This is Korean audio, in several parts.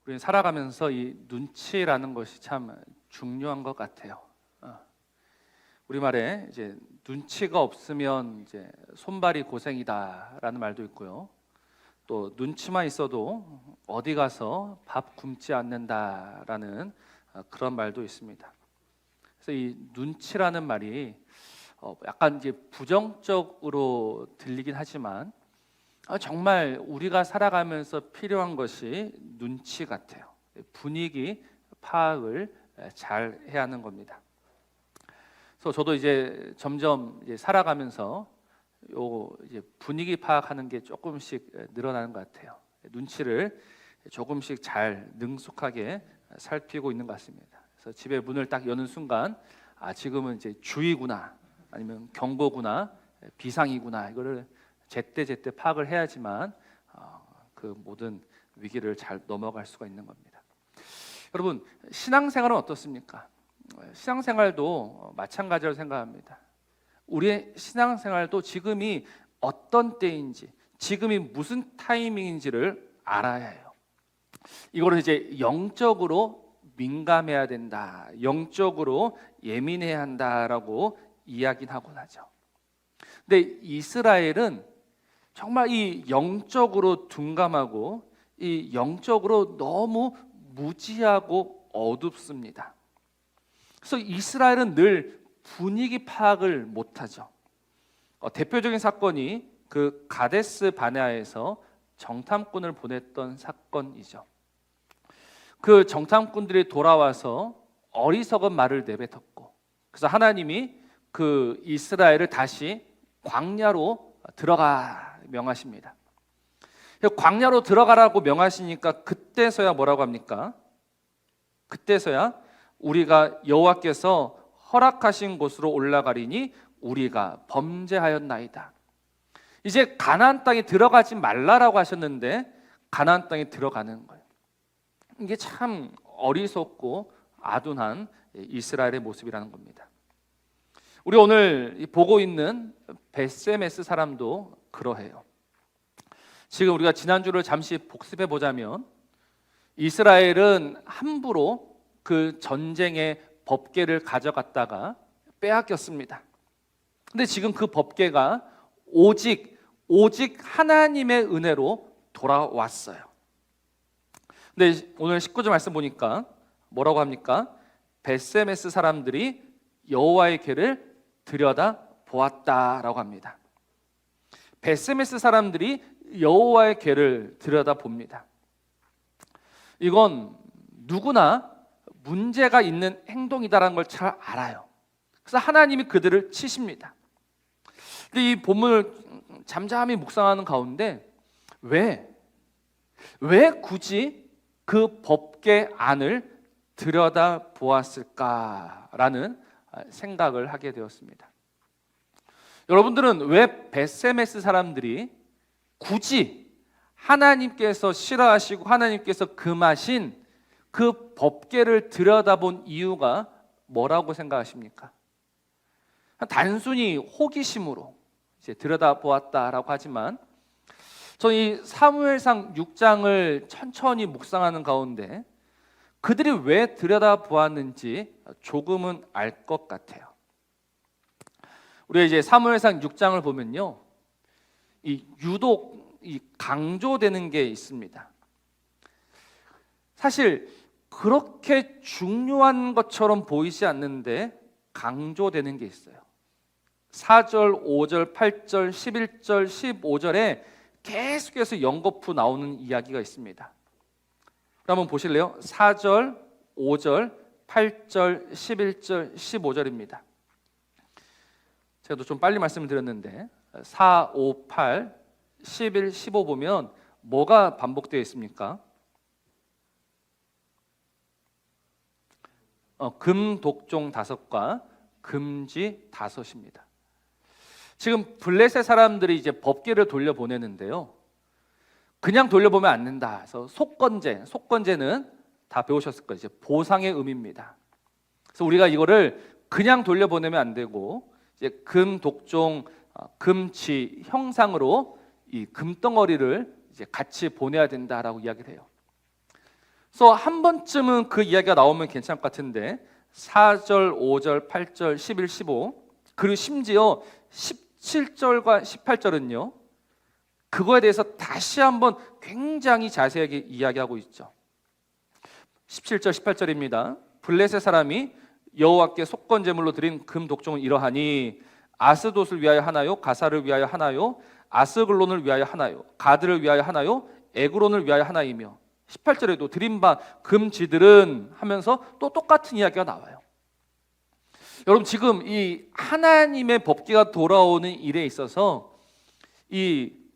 우리는 살아가면서 이 눈치라는 것이 참 중요한 것 같아요. 우리말에 이제 눈치가 없으면 이제 손발이 고생이다라는 말도 있고요. 또 눈치만 있어도 어디 가서 밥 굶지 않는다라는 그런 말도 있습니다. 그래서 이 눈치라는 말이 약간 이제 부정적으로 들리긴 하지만 정말 우리가 살아가면서 필요한 것이 눈치 같아요. 분위기 파악을 잘 해야 하는 겁니다. 그래서 저도 이제 점점 이제 살아가면서 이제 분위기 파악하는 게 조금씩 늘어나는 것 같아요. 눈치를 조금씩 잘 능숙하게 살피고 있는 것 같습니다. 그래서 집에 문을 딱 여는 순간 지금은 이제 주의구나, 아니면 경고구나, 비상이구나, 이거를 제때제때 파악을 해야지만 그 모든 위기를 잘 넘어갈 수가 있는 겁니다. 여러분, 신앙생활은 어떻습니까? 신앙생활도 마찬가지로 생각합니다. 우리의 신앙생활도 지금이 어떤 때인지, 지금이 무슨 타이밍인지를 알아야 해요. 이거를 이제 영적으로 민감해야 된다, 영적으로 예민해야 한다라고 이야기는 하곤 하죠. 근데 이스라엘은 정말 이 영적으로 둔감하고 이 영적으로 너무 무지하고 어둡습니다. 그래서 이스라엘은 늘 분위기 파악을 못하죠. 대표적인 사건이 그 가데스 바네아에서 정탐꾼을 보냈던 사건이죠. 그 정탐꾼들이 돌아와서 어리석은 말을 내뱉었고, 그래서 하나님이 그 이스라엘을 다시 광야로 들어가 명하십니다. 광야로 들어가라고 명하시니까 그때서야 뭐라고 합니까? 그때서야 우리가 여호와께서 허락하신 곳으로 올라가리니 우리가 범죄하였나이다. 이제 가나안 땅에 들어가지 말라라고 하셨는데 가나안 땅에 들어가는 거예요. 이게 참 어리석고 아둔한 이스라엘의 모습이라는 겁니다. 우리 오늘 보고 있는 벳세메스 사람도 그러해요. 지금 우리가 지난주를 잠시 복습해 보자면 이스라엘은 함부로 그 전쟁의 법궤를 가져갔다가 빼앗겼습니다. 근데 지금 그 법궤가 오직 하나님의 은혜로 돌아왔어요. 근데 오늘 19절 말씀 보니까 뭐라고 합니까? 벳세메스 사람들이 여호와의 궤를 들여다 보았다라고 합니다. 벳세메스 사람들이 여호와의 궤를 들여다 봅니다. 이건 누구나 문제가 있는 행동이다라는 걸 잘 알아요. 그래서 하나님이 그들을 치십니다. 근데 이 본문을 잠잠히 묵상하는 가운데 왜 굳이 그 법궤 안을 들여다 보았을까라는 생각을 하게 되었습니다. 여러분들은 왜 벳세메스 사람들이 굳이 하나님께서 싫어하시고 하나님께서 금하신 그 법궤를 들여다본 이유가 뭐라고 생각하십니까? 단순히 호기심으로 이제 들여다보았다라고 하지만 저는 이 사무엘상 6장을 천천히 묵상하는 가운데 그들이 왜 들여다보았는지 조금은 알 것 같아요. 우리가 이제 사무엘상 6장을 보면요, 유독 강조되는 게 있습니다. 사실 그렇게 중요한 것처럼 보이지 않는데 강조되는 게 있어요. 4절, 5절, 8절, 11절, 15절에 계속해서 연거푸 나오는 이야기가 있습니다. 한번 보실래요? 4절, 5절, 8절, 11절, 15절입니다. 제가 좀 빨리 말씀을 드렸는데 4, 5, 8, 11, 15 보면 뭐가 반복되어 있습니까? 금독종 5과 금지 5입니다. 지금 블레셋 사람들이 이제 법궤를 돌려보내는데요, 그냥 돌려보면 안 된다. 그래서 속건제는 다 배우셨을 거예요. 이제 보상의 의미입니다. 그래서 우리가 이거를 그냥 돌려보내면 안 되고 이제 금독종, 금지 형상으로 이 금덩어리를 이제 같이 보내야 된다라고 이야기를 해요. 그래서 한 번쯤은 그 이야기가 나오면 괜찮을 것 같은데 4절, 5절, 8절, 11, 15 그리고 심지어 17절과 18절은요 그거에 대해서 다시 한번 굉장히 자세하게 이야기하고 있죠. 17절, 18절입니다. 블레셋 사람이 여호와께 속건 제물로 드린 금 독종은 이러하니 아스돗을 위하여 하나요? 가사를 위하여 하나요? 아스글론을 위하여 하나요? 가드를 위하여 하나요? 에그론을 위하여 하나이며 18절에도 드린 바 금쥐들은 하면서 또 똑같은 이야기가 나와요. 여러분 지금 이 하나님의 법궤가 돌아오는 일에 있어서 이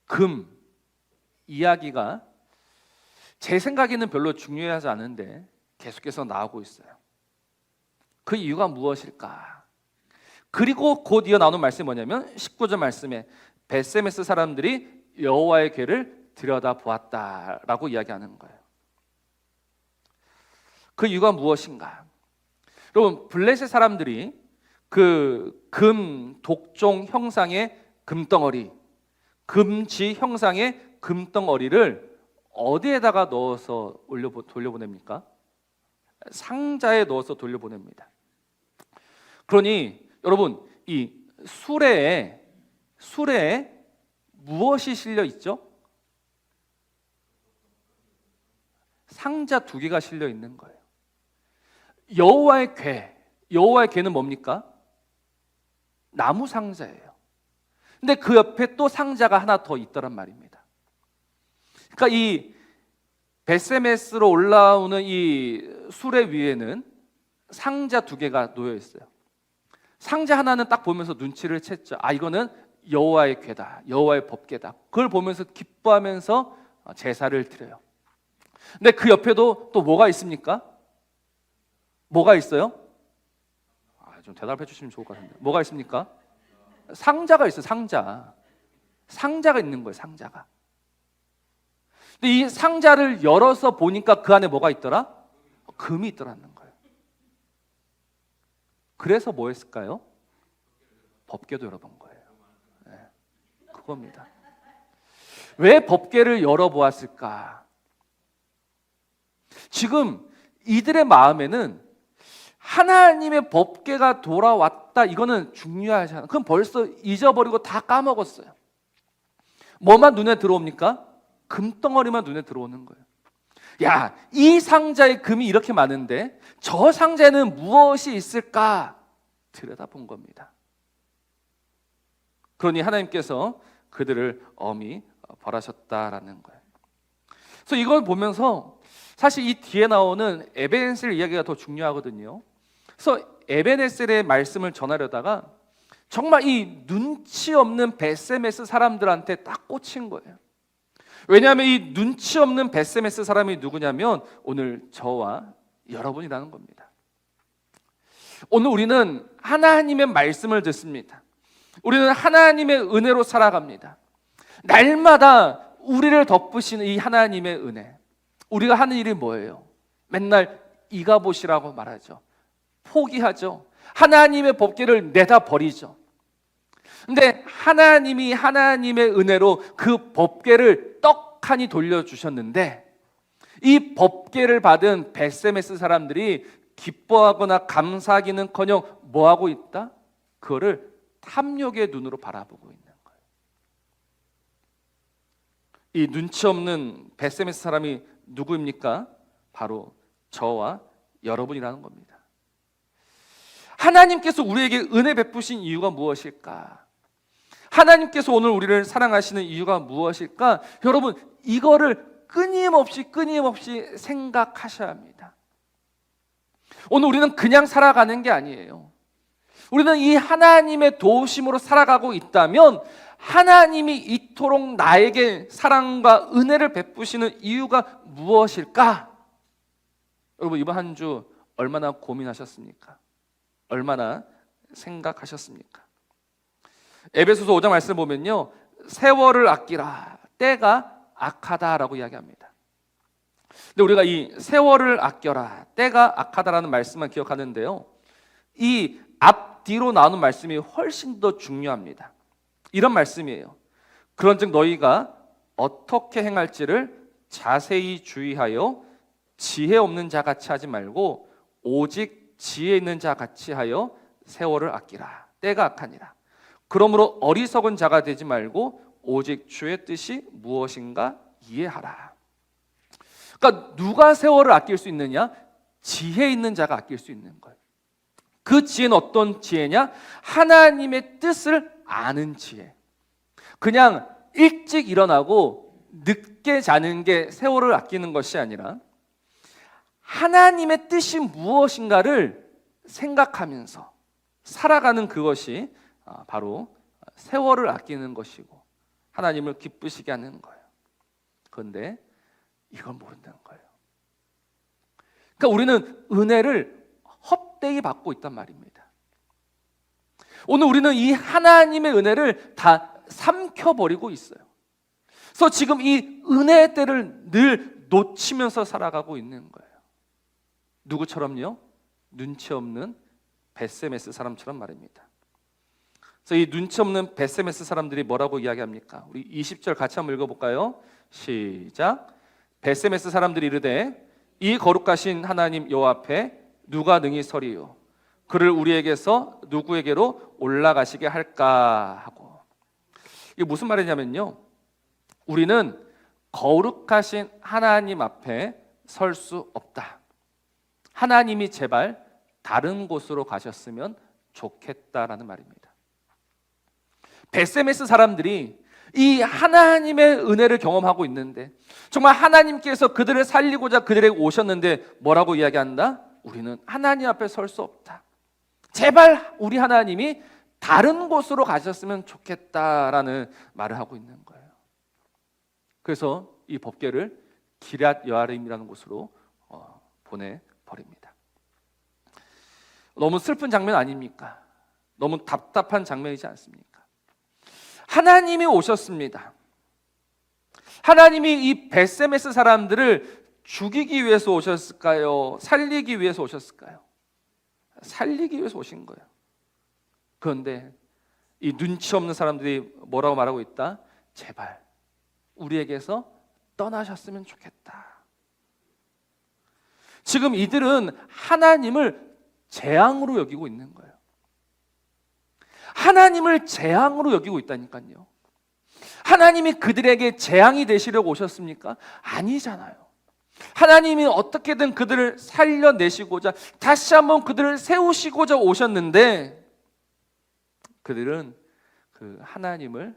금 이야기가 제 생각에는 별로 중요하지 않은데 계속해서 나오고 있어요. 그 이유가 무엇일까? 그리고 곧 이어 나오는 말씀이 뭐냐면 19절 말씀에 벳세메스 사람들이 여호와의 궤를 들여다보았다라고 이야기하는 거예요. 그 이유가 무엇인가? 여러분 블레셋 사람들이 그 금 독종 형상의 금덩어리, 금지 형상의 금덩어리를 어디에다가 넣어서 돌려보냅니까? 상자에 넣어서 돌려보냅니다. 그러니 여러분 이 수레에 무엇이 실려 있죠? 상자 2개가 실려 있는 거예요. 여호와의 궤는 뭡니까? 나무 상자예요. 근데 그 옆에 또 상자가 하나 더 있더란 말입니다. 그러니까 이 벳세메스로 올라오는 이 수레 위에는 상자 2개가 놓여 있어요. 상자 하나는 딱 보면서 눈치를 챘죠. 아, 이거는 여호와의 궤다, 여호와의 법궤다. 그걸 보면서 기뻐하면서 제사를 드려요. 근데 그 옆에도 또 뭐가 있습니까? 뭐가 있어요? 좀 대답해 주시면 좋을 것 같은데. 뭐가 있습니까? 상자가 있어요. 상자가 있는 거예요. 상자가. 근데 이 상자를 열어서 보니까 그 안에 뭐가 있더라? 금이 있더라는 거예요. 그래서 뭐 했을까요? 법궤도 열어본 거예요. 네, 그겁니다. 왜 법궤를 열어보았을까? 지금 이들의 마음에는 하나님의 법궤가 돌아왔다, 이거는 중요하지 않아요. 그럼 벌써 잊어버리고 다 까먹었어요. 뭐만 눈에 들어옵니까? 금덩어리만 눈에 들어오는 거예요. 야, 이 상자에 금이 이렇게 많은데 저 상자에는 무엇이 있을까? 들여다본 겁니다. 그러니 하나님께서 그들을 엄히 벌하셨다라는 거예요. 그래서 이걸 보면서 사실 이 뒤에 나오는 에벤에셀 이야기가 더 중요하거든요. 그래서 에벤에셀의 말씀을 전하려다가 정말 이 눈치 없는 벳세메스 사람들한테 딱 꽂힌 거예요. 왜냐하면 이 눈치 없는 벳세메스 사람이 누구냐면 오늘 저와 여러분이라는 겁니다. 오늘 우리는 하나님의 말씀을 듣습니다. 우리는 하나님의 은혜로 살아갑니다. 날마다 우리를 덮으시는 이 하나님의 은혜. 우리가 하는 일이 뭐예요? 맨날 이가봇이라고 말하죠. 포기하죠. 하나님의 법궤를 내다 버리죠. 근데 하나님이 하나님의 은혜로 그 법궤를 떡하니 돌려주셨는데 이 법궤를 받은 벳세메스 사람들이 기뻐하거나 감사하기는커녕 뭐하고 있다? 그거를 탐욕의 눈으로 바라보고 있는 거예요. 이 눈치 없는 벳세메스 사람이 누구입니까? 바로 저와 여러분이라는 겁니다. 하나님께서 우리에게 은혜 베푸신 이유가 무엇일까? 하나님께서 오늘 우리를 사랑하시는 이유가 무엇일까? 여러분, 이거를 끊임없이 생각하셔야 합니다. 오늘 우리는 그냥 살아가는 게 아니에요. 우리는 이 하나님의 도우심으로 살아가고 있다면 하나님이 이토록 나에게 사랑과 은혜를 베푸시는 이유가 무엇일까? 여러분, 이번 한 주 얼마나 고민하셨습니까? 얼마나 생각하셨습니까? 에베소서 5장 말씀을 보면요, 세월을 아끼라, 때가 악하다라고 이야기합니다. 근데 우리가 이 세월을 아껴라, 때가 악하다라는 말씀만 기억하는데요, 이 앞뒤로 나오는 말씀이 훨씬 더 중요합니다. 이런 말씀이에요. 그런즉 너희가 어떻게 행할지를 자세히 주의하여 지혜 없는 자 같이 하지 말고 오직 지혜 있는 자 같이 하여 세월을 아끼라. 때가 악하니라. 그러므로 어리석은 자가 되지 말고 오직 주의 뜻이 무엇인가 이해하라. 그러니까 누가 세월을 아낄 수 있느냐? 지혜 있는 자가 아낄 수 있는 거예요. 그 지혜는 어떤 지혜냐? 하나님의 뜻을 아는 지혜. 그냥 일찍 일어나고 늦게 자는 게 세월을 아끼는 것이 아니라 하나님의 뜻이 무엇인가를 생각하면서 살아가는 그것이 바로 세월을 아끼는 것이고 하나님을 기쁘시게 하는 거예요. 그런데 이걸 모른다는 거예요. 그러니까 우리는 은혜를 헛되이 받고 있단 말입니다. 오늘 우리는 이 하나님의 은혜를 다 삼켜버리고 있어요. 그래서 지금 이 은혜의 때를 늘 놓치면서 살아가고 있는 거예요. 누구처럼요? 눈치 없는 베세메스 사람처럼 말입니다. 그래서 이 눈치 없는 베세메스 사람들이 뭐라고 이야기합니까? 우리 20절 같이 한번 읽어볼까요? 시작. 베세메스 사람들이 이르되 이 거룩하신 하나님 여호와 앞에 누가 능히 서리요? 그를 우리에게서 누구에게로 올라가시게 할까 하고. 이게 무슨 말이냐면요, 우리는 거룩하신 하나님 앞에 설 수 없다. 하나님이 제발 다른 곳으로 가셨으면 좋겠다라는 말입니다. 베세메스 사람들이 이 하나님의 은혜를 경험하고 있는데 정말 하나님께서 그들을 살리고자 그들에게 오셨는데 뭐라고 이야기한다? 우리는 하나님 앞에 설 수 없다. 제발 우리 하나님이 다른 곳으로 가셨으면 좋겠다라는 말을 하고 있는 거예요. 그래서 이 법궤를 기럇 여아림이라는 곳으로 보내버립니다. 너무 슬픈 장면 아닙니까? 너무 답답한 장면이지 않습니까? 하나님이 오셨습니다. 하나님이 이 베세메스 사람들을 죽이기 위해서 오셨을까요? 살리기 위해서 오셨을까요? 살리기 위해서 오신 거예요. 그런데 이 눈치 없는 사람들이 뭐라고 말하고 있다? 제발 우리에게서 떠나셨으면 좋겠다. 지금 이들은 하나님을 재앙으로 여기고 있는 거예요. 하나님을 재앙으로 여기고 있다니까요. 하나님이 그들에게 재앙이 되시려고 오셨습니까? 아니잖아요. 하나님이 어떻게든 그들을 살려내시고자 다시 한번 그들을 세우시고자 오셨는데 그들은 그 하나님을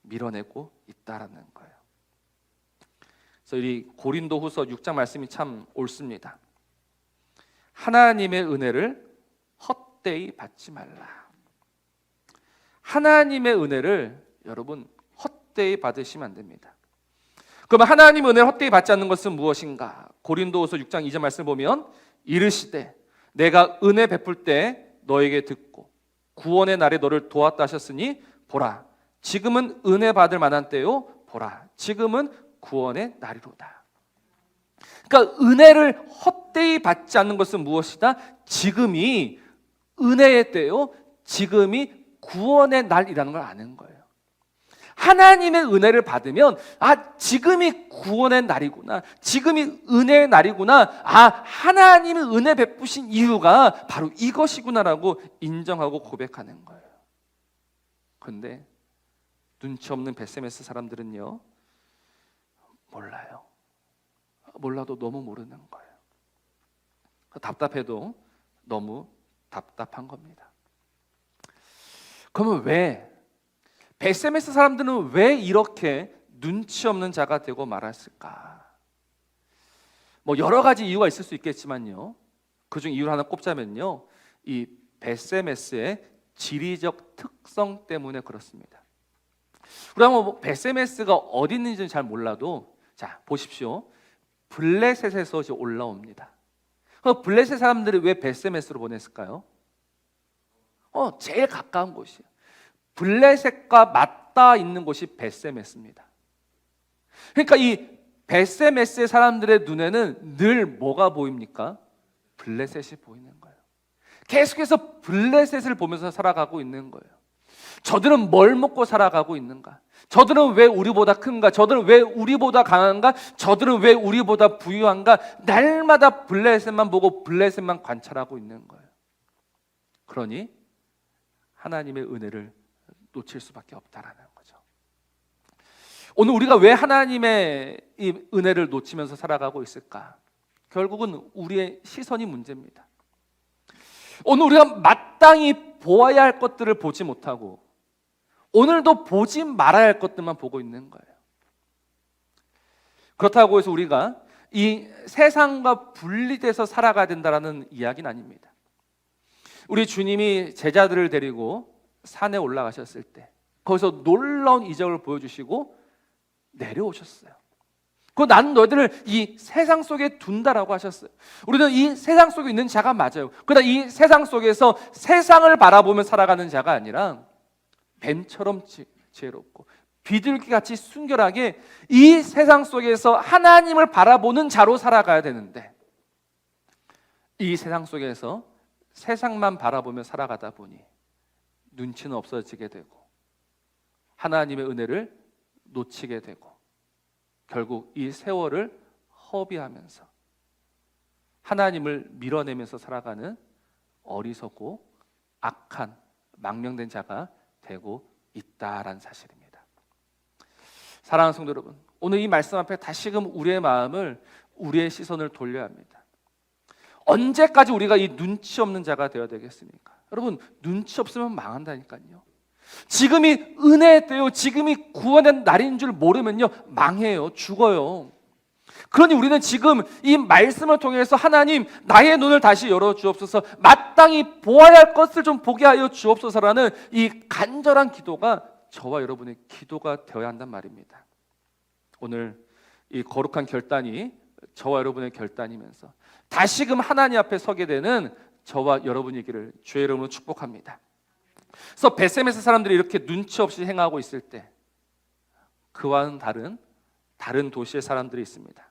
밀어내고 있다라는 거예요. 그래서 이 고린도후서 6장 말씀이 참 옳습니다. 하나님의 은혜를 헛되이 받지 말라. 하나님의 은혜를 여러분 헛되이 받으시면 안 됩니다. 그러면 하나님의 은혜를 헛되이 받지 않는 것은 무엇인가? 고린도후서 6장 2절 말씀을 보면 이르시되 내가 은혜 베풀 때 너에게 듣고 구원의 날에 너를 도왔다 하셨으니 보라 지금은 은혜 받을 만한 때요 보라 지금은 구원의 날이로다. 그러니까 은혜를 헛되이 받지 않는 것은 무엇이다? 지금이 은혜의 때요 지금이 구원의 날이라는 걸 아는 거예요. 하나님의 은혜를 받으면 지금이 구원의 날이구나, 지금이 은혜의 날이구나, 하나님이 은혜 베푸신 이유가 바로 이것이구나라고 인정하고 고백하는 거예요. 그런데 눈치 없는 베세메스 사람들은요 몰라요. 몰라도 너무 모르는 거예요. 답답해도 너무 답답한 겁니다. 그러면 왜 베세메스 사람들은 왜 이렇게 눈치 없는 자가 되고 말았을까? 여러 가지 이유가 있을 수 있겠지만요, 그중 이유를 하나 꼽자면요, 이 베세메스의 지리적 특성 때문에 그렇습니다. 우리 한번 베세메스가 어디 있는지는 잘 몰라도 자 보십시오. 블레셋에서 이제 올라옵니다. 블레셋 사람들이 왜 베세메스로 보냈을까요? 제일 가까운 곳이에요. 블레셋과 맞닿아 있는 곳이 베세메스입니다. 그러니까 이 베세메스의 사람들의 눈에는 늘 뭐가 보입니까? 블레셋이 보이는 거예요. 계속해서 블레셋을 보면서 살아가고 있는 거예요. 저들은 뭘 먹고 살아가고 있는가? 저들은 왜 우리보다 큰가? 저들은 왜 우리보다 강한가? 저들은 왜 우리보다 부유한가? 날마다 블레셋만 보고 블레셋만 관찰하고 있는 거예요. 그러니 하나님의 은혜를 놓칠 수밖에 없다라는 거죠. 오늘 우리가 왜 하나님의 이 은혜를 놓치면서 살아가고 있을까? 결국은 우리의 시선이 문제입니다. 오늘 우리가 마땅히 보아야 할 것들을 보지 못하고 오늘도 보지 말아야 할 것들만 보고 있는 거예요. 그렇다고 해서 우리가 이 세상과 분리돼서 살아가야 된다는 이야기는 아닙니다. 우리 주님이 제자들을 데리고 산에 올라가셨을 때 거기서 놀라운 이적을 보여주시고 내려오셨어요. 나는 너희들을 이 세상 속에 둔다라고 하셨어요. 우리는 이 세상 속에 있는 자가 맞아요. 그러나 이 세상 속에서 세상을 바라보며 살아가는 자가 아니라 뱀처럼 지혜롭고 비둘기같이 순결하게 이 세상 속에서 하나님을 바라보는 자로 살아가야 되는데, 이 세상 속에서 세상만 바라보며 살아가다 보니 눈치는 없어지게 되고 하나님의 은혜를 놓치게 되고 결국 이 세월을 허비하면서 하나님을 밀어내면서 살아가는 어리석고 악한 망령된 자가 되고 있다라는 사실입니다. 사랑하는 성도 여러분, 오늘 이 말씀 앞에 다시금 우리의 마음을, 우리의 시선을 돌려야 합니다. 언제까지 우리가 이 눈치 없는 자가 되어야 되겠습니까? 여러분, 눈치 없으면 망한다니까요. 지금이 은혜의 때요, 지금이 구원의 날인 줄 모르면요 망해요, 죽어요. 그러니 우리는 지금 이 말씀을 통해서 하나님, 나의 눈을 다시 열어주옵소서, 마땅히 보아야 할 것을 좀 보게 하여 주옵소서라는 이 간절한 기도가 저와 여러분의 기도가 되어야 한단 말입니다. 오늘 이 거룩한 결단이 저와 여러분의 결단이면서 다시금 하나님 앞에 서게 되는 저와 여러분이기를 주의 이름으로 축복합니다. 그래서 베세메스 사람들이 이렇게 눈치 없이 행하고 있을 때 그와는 다른 도시의 사람들이 있습니다.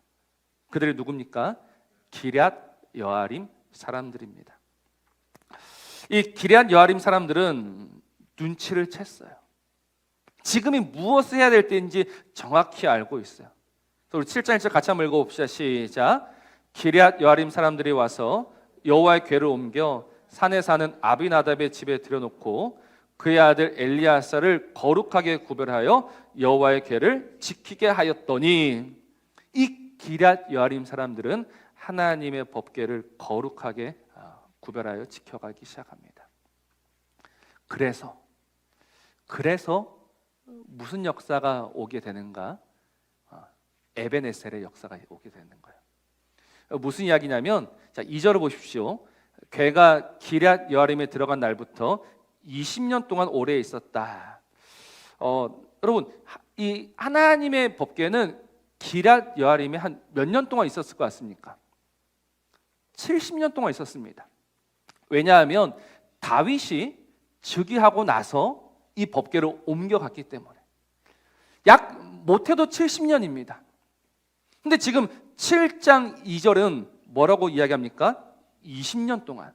그들이 누굽니까? 기럇 여아림 사람들입니다. 이 기럇 여아림 사람들은 눈치를 챘어요. 지금이 무엇을 해야 될 때인지 정확히 알고 있어요. 그래서 우리 7장 1절 같이 한번 읽어봅시다. 시작. 기럇 여아림 사람들이 와서 여호와의 궤를 옮겨 산에 사는 아비나답의 집에 들여놓고 그의 아들 엘리야사를 거룩하게 구별하여 여호와의 궤를 지키게 하였더니, 이 기럇 여아림 사람들은 하나님의 법궤를 거룩하게 구별하여 지켜가기 시작합니다. 그래서 무슨 역사가 오게 되는가? 에벤에셀의 역사가 오게 되는 거예요. 무슨 이야기냐면, 자, 2절을 보십시오. 궤가 기럇 여아림에 들어간 날부터 20년 동안 오래 있었다. 여러분, 이 하나님의 법궤는 기럇 여아림에 한 몇 년 동안 있었을 것 같습니까? 70년 동안 있었습니다. 왜냐하면 다윗이 즉위하고 나서 이 법궤를 옮겨갔기 때문에 약 못해도 70년입니다. 근데 지금 7장 2절은 뭐라고 이야기합니까? 20년 동안.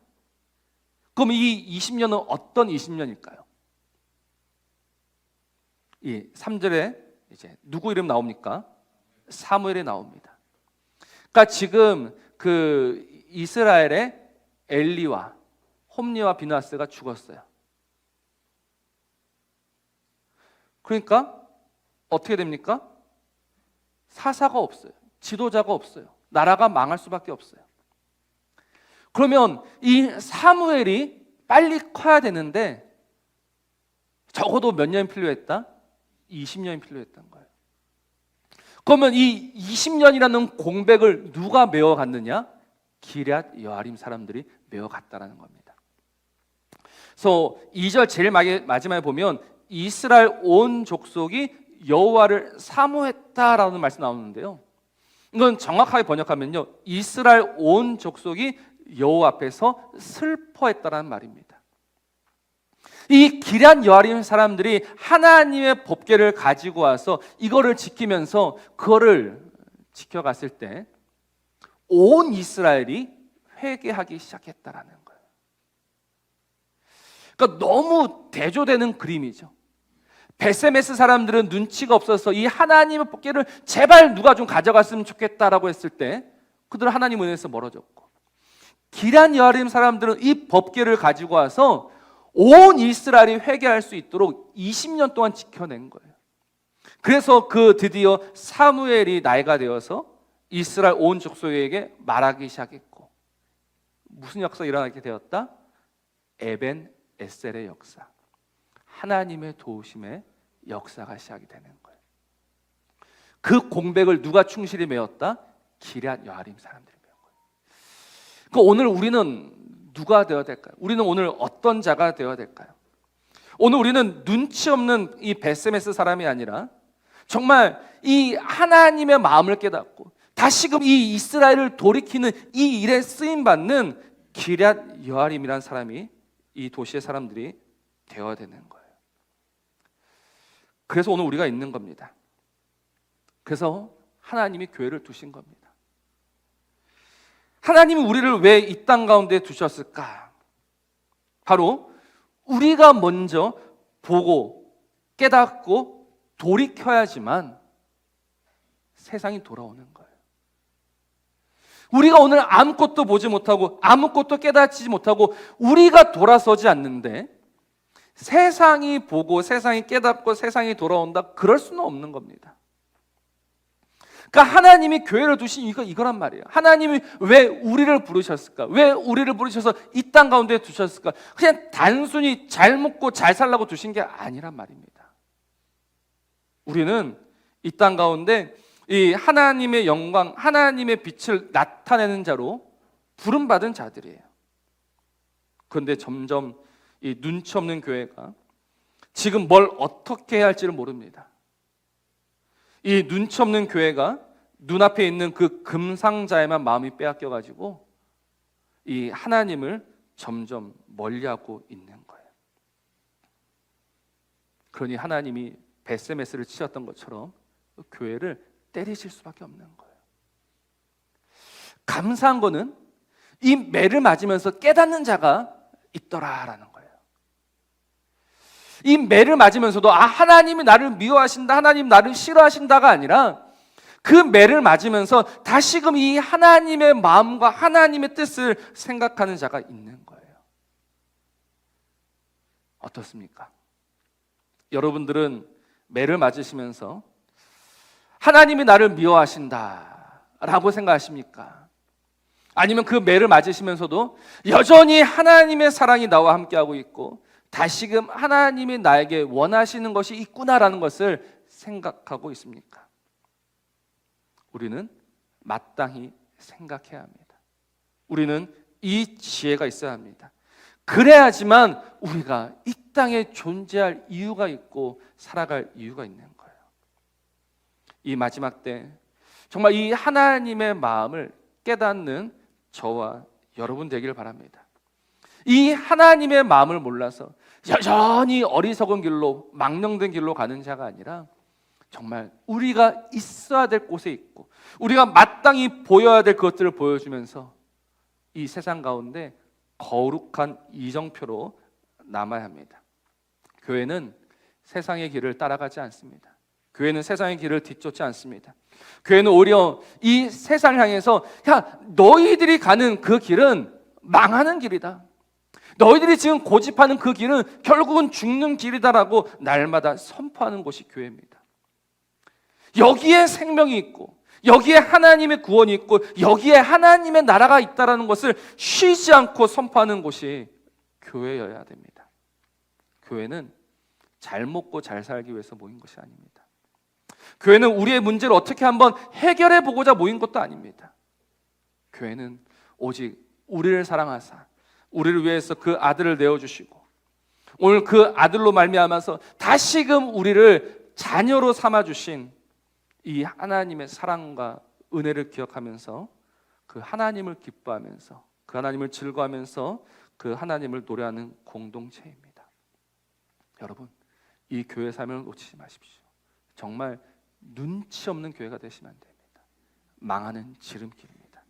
그럼 이 20년은 어떤 20년일까요? 이 3절에 이제 누구 이름 나옵니까? 사무엘이 나옵니다. 그러니까 지금 그 이스라엘의 엘리와 홈리와 비나스가 죽었어요. 그러니까 어떻게 됩니까? 사사가 없어요. 지도자가 없어요. 나라가 망할 수밖에 없어요. 그러면 이 사무엘이 빨리 커야 되는데 적어도 몇 년이 필요했다? 20년이 필요했던 거예요. 그러면 이 20년이라는 공백을 누가 메워갔느냐? 기럇 여아림 사람들이 메워갔다는 겁니다. 그래서 2절 제일 마지막에 보면 이스라엘 온 족속이 여호와를 사모했다라는 말씀 나오는데요. 이건 정확하게 번역하면요, 이스라엘 온 족속이 여호와 앞에서 슬퍼했다라는 말입니다. 이 기럇 여아림 사람들이 하나님의 법궤를 가지고 와서 이거를 지키면서 그거를 지켜갔을 때 온 이스라엘이 회개하기 시작했다라는 거예요. 그러니까 너무 대조되는 그림이죠. 베세메스 사람들은 눈치가 없어서 이 하나님의 법궤를 제발 누가 좀 가져갔으면 좋겠다라고 했을 때 그들은 하나님 은혜에서 멀어졌고, 기럇 여아림 사람들은 이 법궤를 가지고 와서 온 이스라엘이 회개할 수 있도록 20년 동안 지켜낸 거예요. 그래서 그 드디어 사무엘이 나이가 되어서 이스라엘 온 족속에게 말하기 시작했고, 무슨 역사가 일어나게 되었다? 에벤 에셀의 역사, 하나님의 도우심의 역사가 시작이 되는 거예요. 그 공백을 누가 충실히 메웠다? 기럇 여아림 사람들이 메운 거예요. 그러니까 오늘 우리는 누가 되어야 될까요? 우리는 오늘 어떤 자가 되어야 될까요? 오늘 우리는 눈치 없는 이 베세메스 사람이 아니라 정말 이 하나님의 마음을 깨닫고 다시금 이 이스라엘을 돌이키는 이 일에 쓰임받는 기럇 여아림이라는 사람이 이 도시의 사람들이 되어야 되는 거예요. 그래서 오늘 우리가 있는 겁니다. 그래서 하나님이 교회를 두신 겁니다. 하나님이 우리를 왜 이 땅 가운데 두셨을까? 바로 우리가 먼저 보고 깨닫고 돌이켜야지만 세상이 돌아오는 거예요. 우리가 오늘 아무것도 보지 못하고 아무것도 깨닫지 못하고 우리가 돌아서지 않는데 세상이 보고 세상이 깨닫고 세상이 돌아온다? 그럴 수는 없는 겁니다. 그러니까 하나님이 교회를 두신 이유가 이거란 말이에요. 하나님이 왜 우리를 부르셨을까? 왜 우리를 부르셔서 이 땅 가운데 두셨을까? 그냥 단순히 잘 먹고 잘 살라고 두신 게 아니란 말입니다. 우리는 이 땅 가운데 이 하나님의 영광, 하나님의 빛을 나타내는 자로 부름받은 자들이에요. 그런데 점점 이 눈치 없는 교회가 지금 뭘 어떻게 해야 할지를 모릅니다. 이 눈치 없는 교회가 눈앞에 있는 그 금상자에만 마음이 빼앗겨가지고 이 하나님을 점점 멀리하고 있는 거예요. 그러니 하나님이 베세메스를 치셨던 것처럼 교회를 때리실 수밖에 없는 거예요. 감사한 거는 이 매를 맞으면서 깨닫는 자가 있더라라는 거예요. 이 매를 맞으면서도 하나님이 나를 미워하신다, 하나님 나를 싫어하신다가 아니라 그 매를 맞으면서 다시금 이 하나님의 마음과 하나님의 뜻을 생각하는 자가 있는 거예요. 어떻습니까? 여러분들은 매를 맞으시면서 하나님이 나를 미워하신다라고 생각하십니까? 아니면 그 매를 맞으시면서도 여전히 하나님의 사랑이 나와 함께하고 있고 다시금 하나님이 나에게 원하시는 것이 있구나라는 것을 생각하고 있습니까? 우리는 마땅히 생각해야 합니다. 우리는 이 지혜가 있어야 합니다. 그래야지만 우리가 이 땅에 존재할 이유가 있고 살아갈 이유가 있는 거예요. 이 마지막 때 정말 이 하나님의 마음을 깨닫는 저와 여러분 되기를 바랍니다. 이 하나님의 마음을 몰라서 여전히 어리석은 길로 망령된 길로 가는 자가 아니라 정말 우리가 있어야 될 곳에 있고 우리가 마땅히 보여야 될 것들을 보여주면서 이 세상 가운데 거룩한 이정표로 남아야 합니다. 교회는 세상의 길을 따라가지 않습니다. 교회는 세상의 길을 뒤쫓지 않습니다. 교회는 오히려 이 세상을 향해서 너희들이 가는 그 길은 망하는 길이다. 너희들이 지금 고집하는 그 길은 결국은 죽는 길이다라고 날마다 선포하는 곳이 교회입니다. 여기에 생명이 있고 여기에 하나님의 구원이 있고 여기에 하나님의 나라가 있다는 것을 쉬지 않고 선포하는 곳이 교회여야 됩니다. 교회는 잘 먹고 잘 살기 위해서 모인 것이 아닙니다. 교회는 우리의 문제를 어떻게 한번 해결해 보고자 모인 것도 아닙니다. 교회는 오직 우리를 사랑하사 우리를 위해서 그 아들을 내어주시고 오늘 그 아들로 말미암아서 다시금 우리를 자녀로 삼아주신 이 하나님의 사랑과 은혜를 기억하면서 그 하나님을 기뻐하면서 그 하나님을 즐거워하면서 그 하나님을 노래하는 공동체입니다. 여러분, 이 교회 삶을 놓치지 마십시오. 정말 눈치 없는 교회가 되시면 안 됩니다. 망하는 지름길입니다.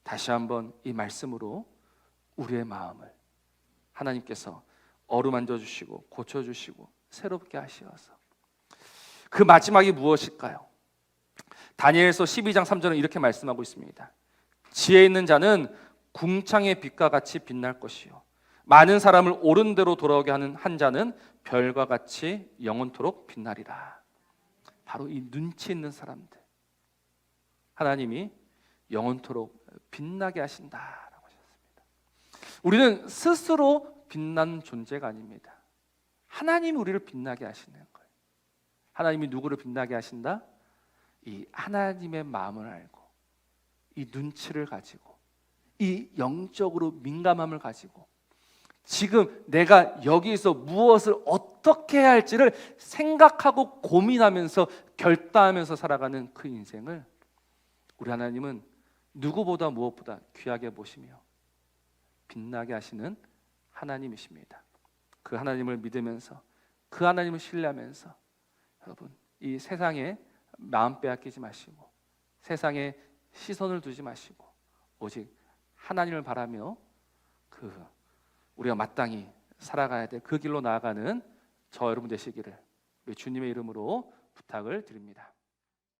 다시 한번 이 말씀으로 우리의 마음을 하나님께서 어루만져 주시고 고쳐 주시고 새롭게 하시어서. 그 마지막이 무엇일까요? 다니엘서 12장 3절은 이렇게 말씀하고 있습니다. 지혜 있는 자는 궁창의 빛과 같이 빛날 것이요 많은 사람을 옳은 대로 돌아오게 하는 한 자는 별과 같이 영원토록 빛나리라. 바로 이 눈치 있는 사람들, 하나님이 영원토록 빛나게 하신다라고 하셨습니다. 우리는 스스로 빛나는 존재가 아닙니다. 하나님이 우리를 빛나게 하시는 거예요. 하나님이 누구를 빛나게 하신다? 이 하나님의 마음을 알고, 이 눈치를 가지고, 이 영적으로 민감함을 가지고, 지금 내가 여기서 무엇을 어떻게 해야 할지를 생각하고 고민하면서 결단하면서 살아가는 그 인생을 우리 하나님은 누구보다 무엇보다 귀하게 보시며 빛나게 하시는 하나님이십니다. 그 하나님을 믿으면서, 그 하나님을 신뢰하면서 여러분, 이 세상에 마음 빼앗기지 마시고, 세상에 시선을 두지 마시고, 오직 하나님을 바라며 우리가 마땅히 살아가야 될 그 길로 나아가는 저 여러분 되시기를 우리 주님의 이름으로 부탁을 드립니다.